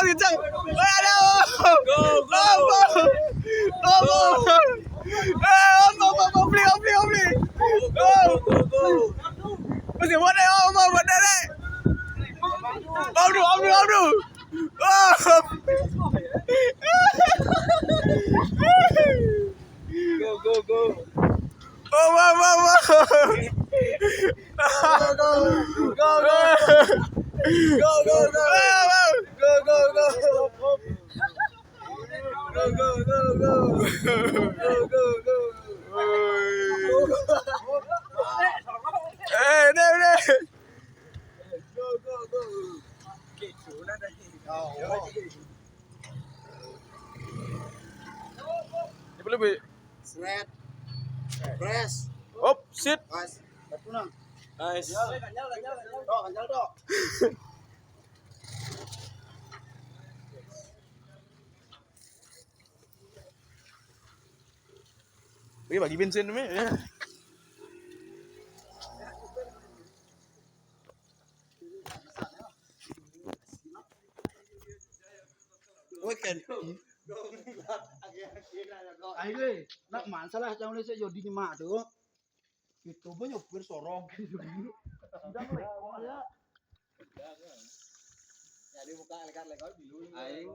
kencang. Aduh. Go. Obli. Go. Masih mana ya, mana deh. Abdu. Go. Oh. Lebih. Sret. Press. Hop, sit. Mas. Betunang. Nice. Kanjal dok. Bagi bensin ini ya. Weekend. Ayo, nak masalah jangan lese jodi ni mak tu. Itu banyak bersorong gitu. Sudah mulai ya. Jadi buka lekar bilu. Aing.